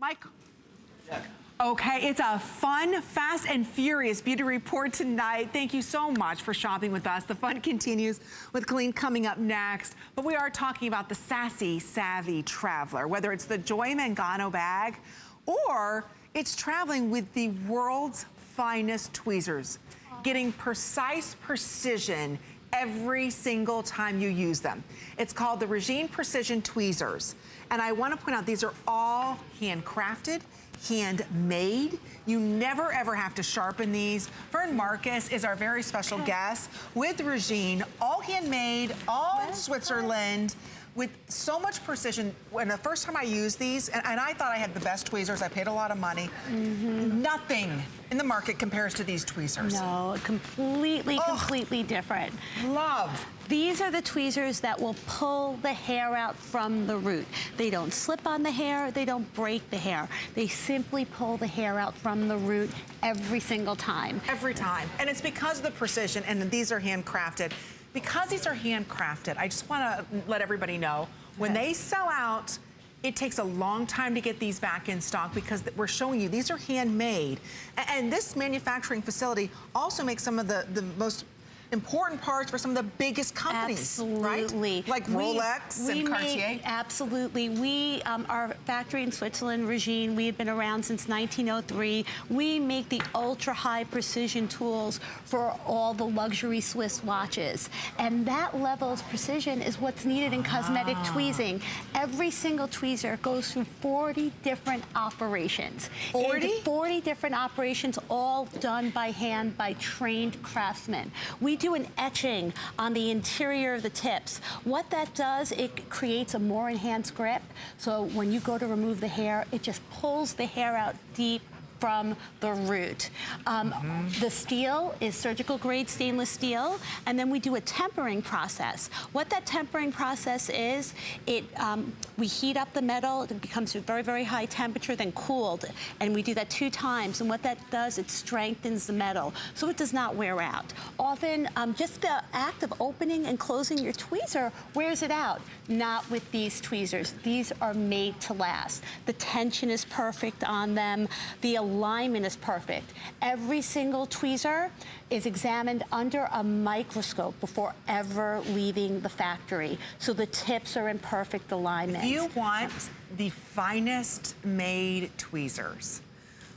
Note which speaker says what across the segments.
Speaker 1: Mike. Okay, it's a fun, fast, and furious beauty report tonight. Thank you so much for shopping with us. The fun continues with Colleen coming up next. But we are talking about the sassy, savvy traveler, whether it's the Joy Mangano bag or it's traveling with the world's finest tweezers, getting precise precision every single time you use them. It's called the Regine Precision Tweezers. And I want to point out, these are all handcrafted, handmade. You never ever have to sharpen these. Fern Marcus is our very special guest with Regine, all handmade, all in Switzerland, with so much precision. When the first time I used these, and I thought I had the best tweezers, I paid a lot of money. Nothing in the market compares to these tweezers.
Speaker 2: No, completely different.
Speaker 1: Love.
Speaker 2: These are the tweezers that will pull the hair out from the root. They don't slip on the hair, they don't break the hair. They simply pull the hair out from the root every single time.
Speaker 1: Every time. And it's because of the precision, and these are handcrafted. Because these are handcrafted, I just want to let everybody know, when they sell out, it takes a long time to get these back in stock because we're showing you these are handmade. And this manufacturing facility also makes some of the most important parts for some of the biggest companies,
Speaker 2: absolutely.
Speaker 1: Right? Like Rolex and Cartier.
Speaker 2: Absolutely. We, our factory in Switzerland, Regine, we have been around since 1903. We make the ultra-high precision tools for all the luxury Swiss watches. And that level of precision is what's needed in cosmetic tweezing. Every single tweezer goes through 40 different operations.
Speaker 1: 40?
Speaker 2: 40 different operations, all done by hand by trained craftsmen. We do an etching on the interior of the tips. What that does, it creates a more enhanced grip. So when you go to remove the hair, it just pulls the hair out deep from the root. The steel is surgical grade stainless steel, and then we do a tempering process. What that tempering process is, we heat up the metal, it becomes to a very, very high temperature, then cooled, and we do that 2 times, and what that does, it strengthens the metal, so it does not wear out. Often, just the act of opening and closing your tweezer wears it out. Not with these tweezers. These are made to last. The tension is perfect on them. The alignment is perfect. Every single tweezer is examined under a microscope before ever leaving the factory. So the tips are in perfect alignment.
Speaker 1: If you want the finest made tweezers,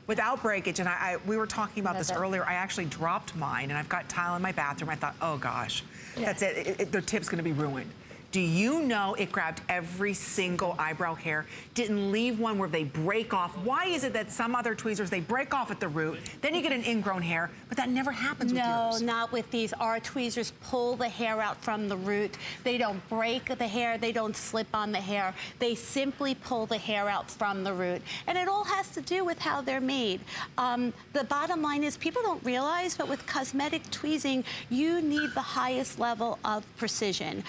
Speaker 1: without breakage, and we were talking about this earlier, I actually dropped mine, and I've got tile in my bathroom. I thought, oh gosh, that's it, the tip's gonna be ruined. Do you know it grabbed every single eyebrow hair, didn't leave one where they break off? Why is it that some other tweezers, they break off at the root, then you get an ingrown hair, but that never happens with yours?
Speaker 2: No, not with these. Our tweezers pull the hair out from the root. They don't break the hair, they don't slip on the hair. They simply pull the hair out from the root. And it all has to do with how they're made. The bottom line is, people don't realize, but with cosmetic tweezing, you need the highest level of precision.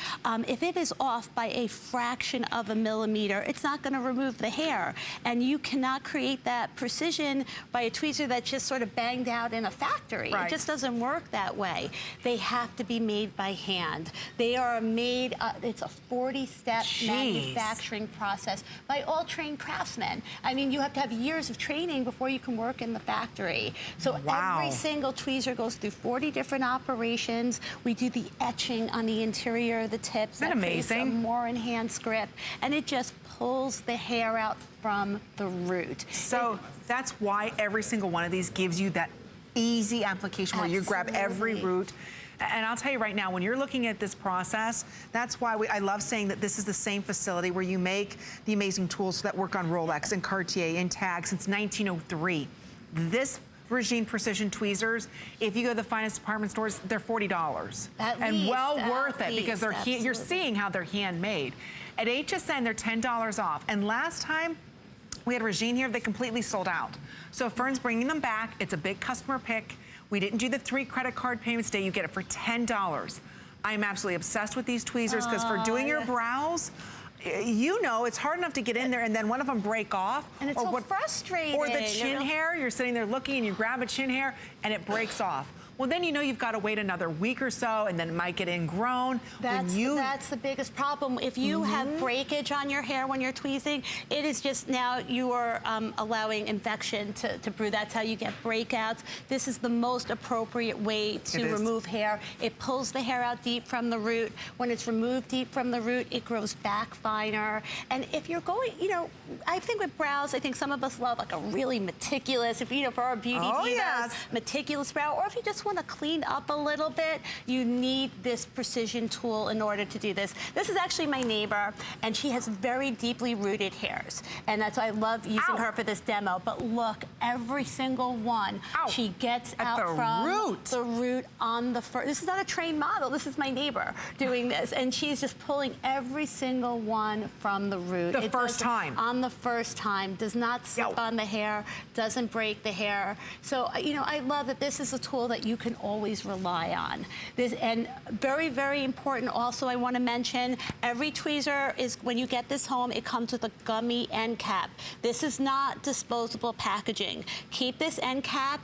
Speaker 2: If it is off by a fraction of a millimeter, it's not going to remove the hair. And you cannot create that precision by a tweezer that's just sort of banged out in a factory. Right. It just doesn't work that way. They have to be made by hand. They are made, it's a 40-step manufacturing process by all trained craftsmen. I mean, you have to have years of training before you can work in the factory. So every single tweezer goes through 40 different operations. We do the etching on the interior of the tips.
Speaker 1: Isn't that amazing?
Speaker 2: A more enhanced grip, and it just pulls the hair out from the root.
Speaker 1: So that's why every single one of these gives you that easy application where you grab every root. And I'll tell you right now, when you're looking at this process, that's why I love saying that this is the same facility where you make the amazing tools that work on Rolex and Cartier and TAG since 1903. This Regine Precision Tweezers, if you go to the finest department stores, they're $40. And well worth it because you're seeing how they're handmade. At HSN, they're $10 off. And last time we had Regine here, they completely sold out. So Fern's bringing them back. It's a big customer pick. We didn't do the 3 credit card payments today. You get it for $10. I'm absolutely obsessed with these tweezers because for doing your brows, you know, it's hard enough to get in there and then one of them break off.
Speaker 2: And it's so frustrating.
Speaker 1: Or the chin hair, you're sitting there looking and you grab a chin hair and it breaks off. well, then you know you've got to wait another week or so, and then it might get ingrown.
Speaker 2: That's the biggest problem. If you have breakage on your hair when you're tweezing, it is just now you are allowing infection to brew. That's how you get breakouts. This is the most appropriate way to remove hair. It pulls the hair out deep from the root. When it's removed deep from the root, it grows back finer. And if you're going, you know, I think with brows, I think some of us love like a really meticulous, if you know, for our beauty divas, meticulous brow, or if you just want to clean up a little bit, you need this precision tool in order to do this. This is actually my neighbor, and she has very deeply rooted hairs, and that's why I love using her for this demo. But look, every single one she gets out from the root on the first. This is not a trained model. This is my neighbor doing this, and she's just pulling every single one from the root.
Speaker 1: The first time.
Speaker 2: On the first time. Does not slip on the hair, doesn't break the hair. So, you know, I love that this is a tool that you can always rely on. And very, very important also, I want to mention, every tweezer is, when you get this home, it comes with a gummy end cap. This is not disposable packaging. Keep this end cap.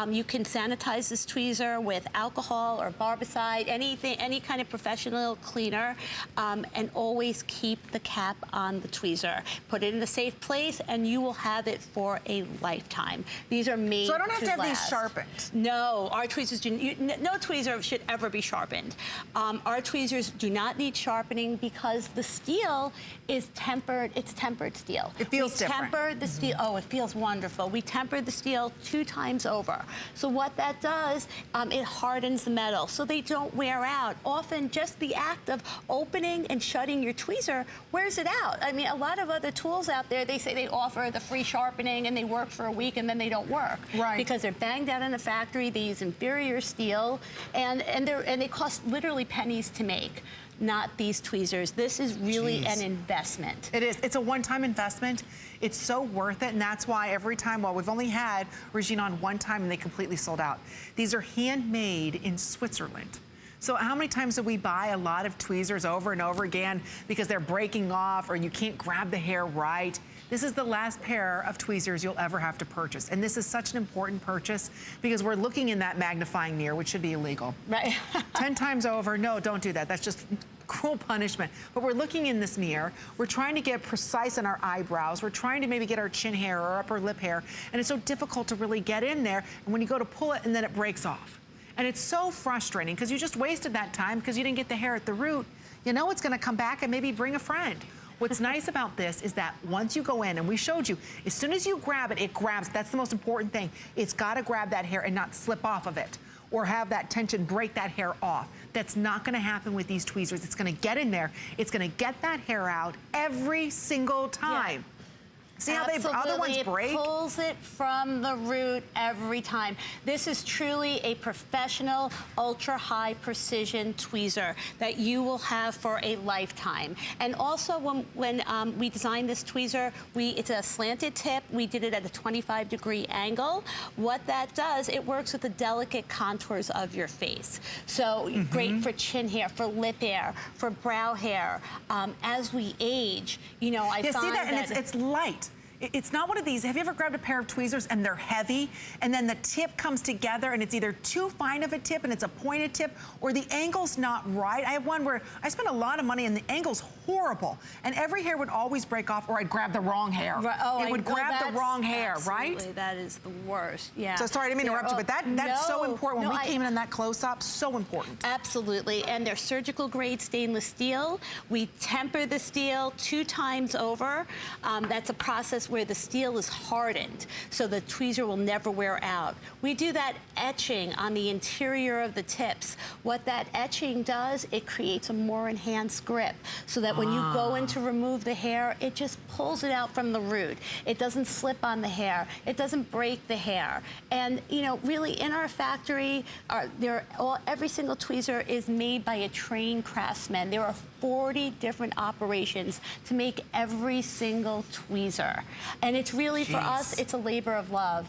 Speaker 2: You can sanitize this tweezer with alcohol or barbicide, anything, any kind of professional cleaner, and always keep the cap on the tweezer. Put it in a safe place, and you will have it for a lifetime. These are made
Speaker 1: So I don't have to have
Speaker 2: last.
Speaker 1: these sharpened?
Speaker 2: No, our tweezers do. No tweezer should ever be sharpened. Our tweezers do not need sharpening because the steel is tempered. It's tempered steel.
Speaker 1: It feels different.
Speaker 2: We temper the steel. Oh, it feels wonderful. We temper the steel 2 times over. So what that does, it hardens the metal so they don't wear out. Often just the act of opening and shutting your tweezer wears it out. I mean, a lot of other tools out there, they say they offer the free sharpening and they work for a week and then they don't work.
Speaker 1: Right.
Speaker 2: Because they're banged out in a factory, they use inferior steel, and they cost literally pennies to make. Not these tweezers. This is really an investment.
Speaker 1: It is. It's a one-time investment. It's so worth it, and that's why every time, well, we've only had Regine on one time and they completely sold out. These are handmade in Switzerland. So how many times do we buy a lot of tweezers over and over again because they're breaking off or you can't grab the hair right? This is the last pair of tweezers you'll ever have to purchase. And this is such an important purchase because we're looking in that magnifying mirror, which should be illegal.
Speaker 2: Right.
Speaker 1: 10 times over, no, don't do that. That's just cruel punishment. But we're looking in this mirror. We're trying to get precise in our eyebrows. We're trying to maybe get our chin hair or upper lip hair. And it's so difficult to really get in there. And when you go to pull it and then it breaks off. And it's so frustrating because you just wasted that time because you didn't get the hair at the root. You know it's gonna come back and maybe bring a friend. What's nice about this is that once you go in, and we showed you, as soon as you grab it, it grabs. That's the most important thing. It's gotta grab that hair and not slip off of it or have that tension break that hair off. That's not gonna happen with these tweezers. It's gonna get in there. It's gonna get that hair out every single time. See how the other ones break?
Speaker 2: It pulls it from the root every time. This is truly a professional, ultra-high precision tweezer that you will have for a lifetime. And also, when we designed this tweezer, it's a slanted tip. We did it at a 25-degree angle. What that does, it works with the delicate contours of your face. So great for chin hair, for lip hair, for brow hair. As we age, you know, I find
Speaker 1: see that, and it's light. It's not one of these. Have you ever grabbed a pair of tweezers and they're heavy and then the tip comes together and it's either too fine of a tip and it's a pointed tip or the angle's not right? I have one where I spent a lot of money and the angle's horrible and every hair would always break off or I'd grab the wrong hair.
Speaker 2: Right. Oh,
Speaker 1: it would grab the wrong hair,
Speaker 2: absolutely,
Speaker 1: right?
Speaker 2: That is the worst, yeah.
Speaker 1: So sorry, I didn't mean to interrupt you, but that's so important. When we came in that close-up, so important.
Speaker 2: Absolutely, and they're surgical grade stainless steel. We temper the steel 2 times over. That's a process where the steel is hardened, so the tweezer will never wear out. We do that etching on the interior of the tips. What that etching does, it creates a more enhanced grip, so that when you go in to remove the hair, it just pulls it out from the root. It doesn't slip on the hair. It doesn't break the hair. And you know, really, in our factory, every single tweezer is made by a trained craftsman. There are 40 different operations to make every single tweezer. And it's really, for us, it's a labor of love.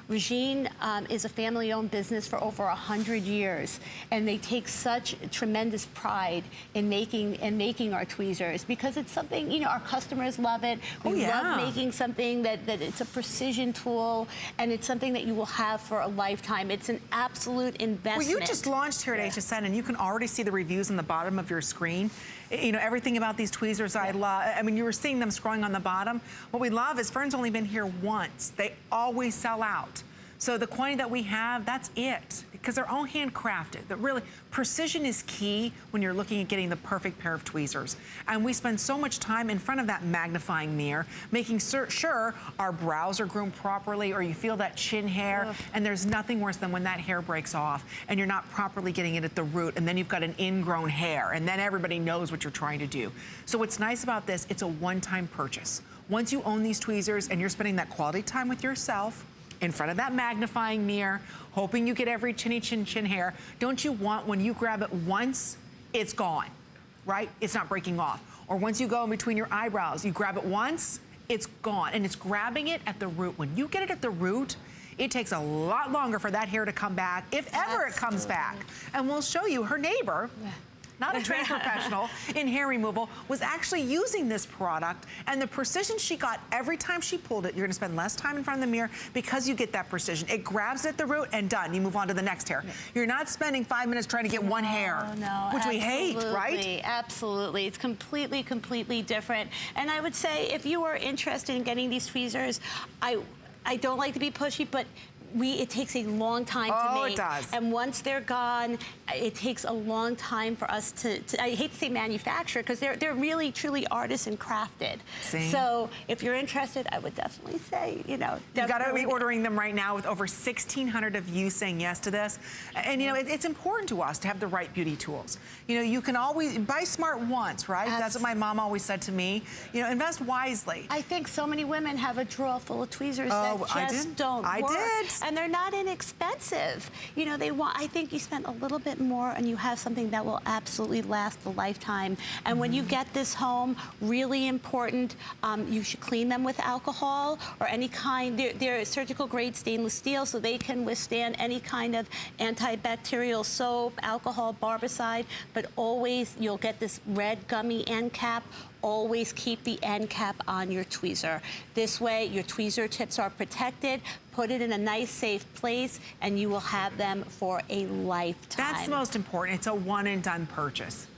Speaker 2: Regine is a family-owned business for over 100 years, and they take such tremendous pride in making our tweezers, because it's something, you know, our customers love it. We love making something that it's a precision tool, and it's something that you will have for a lifetime. It's an absolute investment.
Speaker 1: Well, you just launched here at HSN, and you can already see the reviews on the bottom of your screen. You know, everything about these tweezers I love. I mean, you were seeing them scrolling on the bottom. What we love is Fern's only been here once. They always sell out. So the quantity that we have, that's it, because they're all handcrafted. That really, precision is key when you're looking at getting the perfect pair of tweezers. And we spend so much time in front of that magnifying mirror, making sure our brows are groomed properly, or you feel that chin hair, and there's nothing worse than when that hair breaks off and you're not properly getting it at the root, and then you've got an ingrown hair, and then everybody knows what you're trying to do. So what's nice about this, it's a one-time purchase. Once you own these tweezers and you're spending that quality time with yourself, in front of that magnifying mirror, hoping you get every chinny chin hair. Don't you want, when you grab it once, it's gone, right? It's not breaking off. Or once you go in between your eyebrows, you grab it once, it's gone. And it's grabbing it at the root. When you get it at the root, it takes a lot longer for that hair to come back, if ever it comes back. And we'll show you, her neighbor, not a trained professional in hair removal, was actually using this product, and the precision she got every time she pulled it, you're gonna spend less time in front of the mirror because you get that precision. It grabs it at the root and done. You move on to the next hair. You're not spending 5 minutes trying to get one hair, which we hate, right?
Speaker 2: Absolutely, it's completely different. And I would say, if you are interested in getting these tweezers, I don't like to be pushy, but it takes a long time to make.
Speaker 1: It does.
Speaker 2: And once they're gone, it takes a long time for us to I hate to say manufacture, because they're really, truly artisan crafted. So if you're interested, I would definitely say, you know.
Speaker 1: You gotta be ordering them right now, with over 1,600 of you saying yes to this. And you know, it's important to us to have the right beauty tools. You know, you can always buy smart once, right? That's what my mom always said to me. You know, invest wisely.
Speaker 2: I think so many women have a drawer full of tweezers that just don't work.
Speaker 1: I did.
Speaker 2: And they're not inexpensive. You know, I think you spend a little bit more and you have something that will absolutely last a lifetime. And when you get this home, really important, you should clean them with alcohol or any kind. They're surgical grade stainless steel, so they can withstand any kind of antibacterial soap, alcohol, barbicide, but always you'll get this red gummy end cap. Always keep the end cap on your tweezer. This way, your tweezer tips are protected. Put it in a nice, safe place, and you will have them for a lifetime.
Speaker 1: That's the most important. It's a one-and-done purchase.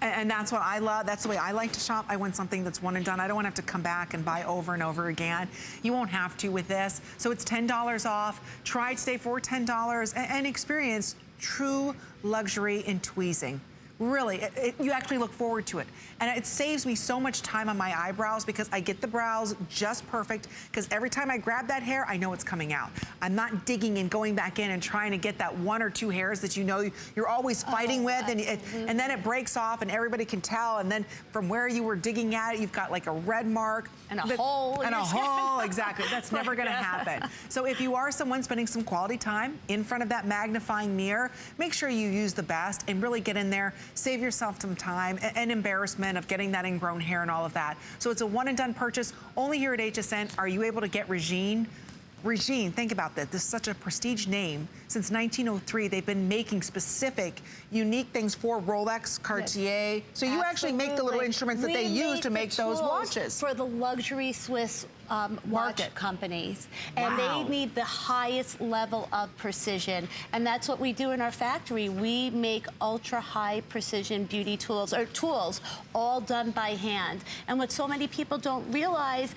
Speaker 1: And that's what I love. That's the way I like to shop. I want something that's one and done. I don't want to have to come back and buy over and over again. You won't have to with this. So it's $10 off. Try it today for $10 and experience true luxury in tweezing. Really, you actually look forward to it. And it saves me so much time on my eyebrows, because I get the brows just perfect, because every time I grab that hair, I know it's coming out. I'm not digging and going back in and trying to get that 1 or 2 hairs that you know you're always fighting with, and then it breaks off and everybody can tell, and then from where you were digging at it, you've got like a red mark.
Speaker 2: And a hole.
Speaker 1: And a hole, exactly. That's never gonna happen. So if you are someone spending some quality time in front of that magnifying mirror, make sure you use the best and really get in there. Save yourself some time and embarrassment of getting that ingrown hair and all of that. So it's a one and done purchase only here at HSN. Are you able to get Regine? Regine, think about that. This is such a prestige name. Since 1903, they've been making specific, unique things for Rolex, Cartier. So you actually make the little instruments that they use to make those watches.
Speaker 2: For the luxury Swiss watch companies. And they need the highest level of precision. And that's what we do in our factory. We make ultra high precision beauty tools, or tools, all done by hand. And what so many people don't realize,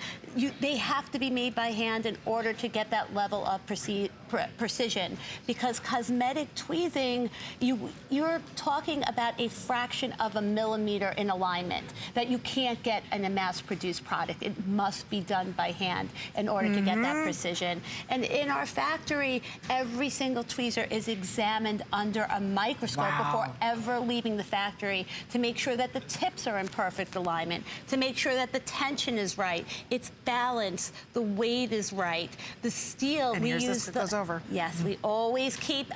Speaker 2: they have to be made by hand in order to get that level of precision. Because cosmetic tweezing, you're talking about a fraction of a millimeter in alignment that you can't get in a mass-produced product. It must be done by hand in order to get that precision. And in our factory, every single tweezer is examined under a microscope before ever leaving the factory, to make sure that the tips are in perfect alignment, to make sure that the tension is right, it's balanced, the weight is right, the steel
Speaker 1: and
Speaker 2: we
Speaker 1: here's
Speaker 2: use.
Speaker 1: this that goes over.
Speaker 2: Yes, we always keep.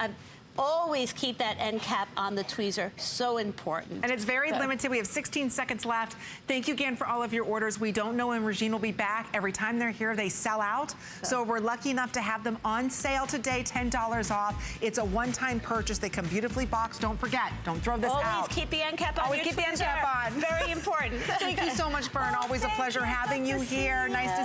Speaker 2: Always keep that end cap on the tweezer. So important.
Speaker 1: And it's very limited. We have 16 seconds left. Thank you again for all of your orders. We don't know when Regine will be back. Every time they're here, they sell out. So we're lucky enough to have them on sale today, $10 off. It's a one-time purchase. They come beautifully boxed. Don't forget, don't throw this out.
Speaker 2: Always keep the end cap on.
Speaker 1: Always keep the end cap on.
Speaker 2: Very important.
Speaker 1: Thank you so much, Fern. Always a pleasure having you here. Nice to